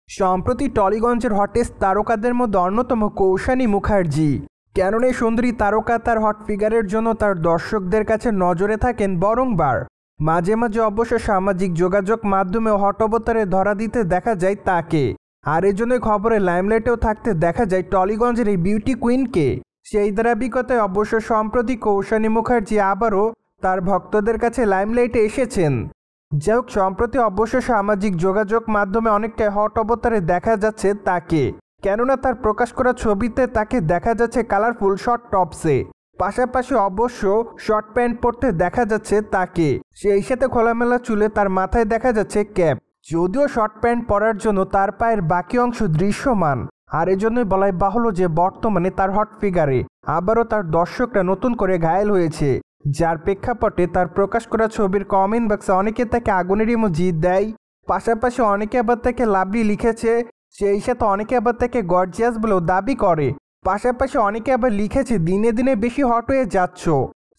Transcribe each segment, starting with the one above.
সম্প্রতি টলিগঞ্জের হটেস্ট তারকাদের মধ্যে অন্যতম কৌশানী মুখার্জি। কেননা এই সুন্দরী তারকা তার হট ফিগারের জন্য তার দর্শকদের কাছে নজরে থাকেন বারংবার। মাঝে মাঝে অবশ্য সামাজিক যোগাযোগ মাধ্যমে হট অবতারে ধরা দিতে দেখা যায় তাকে। আর এজন্যই খবরে লাইমলাইটেও থাকতে দেখা যায় টলিগঞ্জের এই বিউটি কুইনকে। সেই ধারাবাহিকতায় অবশ্য সম্প্রতি কৌশানী মুখার্জি আবারও তার ভক্তদের কাছে লাইমলাইটে এসেছেন। যাই হোক, সম্প্রতি অবশ্য সামাজিক যোগাযোগ মাধ্যমে অনেকটাই হট অবতারে দেখা যাচ্ছে তাকে। কেননা তার প্রকাশ করা ছবিতে তাকে দেখা যাচ্ছে কালারফুল শর্ট টপসে, পাশাপাশি অবশ্য শর্ট প্যান্ট পরতে দেখা যাচ্ছে তাকে। সেই সাথে খোলামেলা চুলে তার মাথায় দেখা যাচ্ছে ক্যাপ। যদিও শর্ট প্যান্ট পরার জন্য তার পায়ের বাকি অংশ দৃশ্যমান। আর এজন্যই বলাই বাহুল্য যে বর্তমানে তার হট ফিগারে আবারও তার দর্শকরা নতুন করে ঘায়েল হয়েছে। যার প্রেক্ষাপটে তার প্রকাশ করা ছবির কমেন্ট বক্সে অনেকে তাকে আগুনের ইমোজি দেয়, পাশাপাশি অনেকে আবার তাকে লাভলি লিখেছে। সেই সাথে অনেকে আবার তাকে গর্জিয়াস বলেও দাবি করে। পাশাপাশি অনেকে আবার লিখেছে দিনে দিনে বেশি হট হয়ে যাচ্ছ।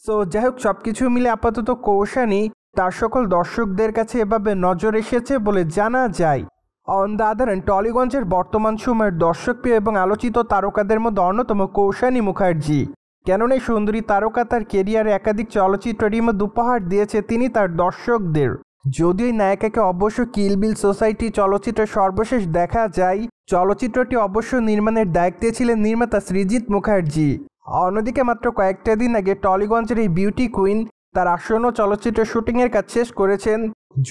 সো যাই হোক, সবকিছু মিলে আপাতত কৌশানী তার সকল দর্শকদের কাছে এভাবে নজর এসেছে বলে জানা যায়। অন দ্য আদার হ্যান্ড, টলিগঞ্জের বর্তমান সময়ের দর্শকপ্রিয় এবং আলোচিত তারকাদের মধ্যে অন্যতম কৌশানী মুখার্জি। কেননা এই সুন্দরী তারকা তার কেরিয়ারে একাধিক চলচ্চিত্রের মধ্যে উপহার দিয়েছে তিনি তার দর্শকদের। যদিও এই নায়িকাকে অবশ্য কিল বিল সোসাইটি চলচ্চিত্রে সর্বশেষ দেখা যায়, চলচ্চিত্রটি অবশ্য নির্মাণের দায়িত্বে ছিলেন নির্মাতা সৃজিত মুখার্জি। অন্যদিকে মাত্র কয়েকটা দিন আগে টলিগঞ্জের এই বিউটি কুইন তার আসন্ন চলচ্চিত্রের শুটিংয়ের কাজ শেষ করেছেন।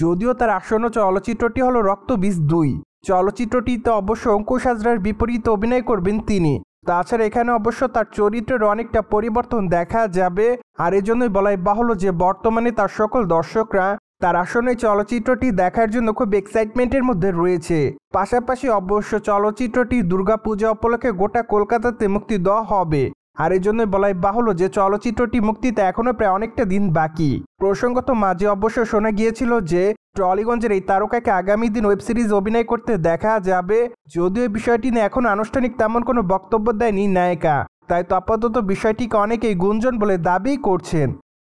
যদিও তার আসন্ন চলচ্চিত্রটি হলো রক্তবীজ 2। চলচ্চিত্রটিতে অবশ্য অঙ্কুশ হাজরার বিপরীতে অভিনয় করবেন তিনি। তাছাড়া এখানে অবশ্য তার চরিত্রের অনেকটা পরিবর্তন দেখা যাবে। আর এজন্যই বলাই বাহুল্য যে বর্তমানে তার সকল দর্শকরা তার আসন্ন চলচ্চিত্রটি দেখার জন্য খুব এক্সাইটমেন্টের মধ্যে রয়েছে। পাশাপাশি অবশ্য চলচ্চিত্রটি দুর্গাপূজা উপলক্ষে গোটা কলকাতাতে মুক্তি দেওয়া হবে। আর এই জন্যই বলাই বাহুল্য যে চলচ্চিত্রটি মুক্তিতে এখনও প্রায় অনেকটা দিন বাকি। প্রসঙ্গত মাঝে অবশ্য শোনা গিয়েছিল যে টলিগঞ্জের এই তারকাকে আগামী দিন ওয়েব সিরিজ অভিনয় করতে দেখা যাবে। যদিও এই বিষয়টি নিয়ে এখন আনুষ্ঠানিক তেমন কোনো বক্তব্য দেয়নি নায়িকা, তাই তো আপাতত বিষয়টিকে অনেকেই গুঞ্জন বলে দাবি করছেন।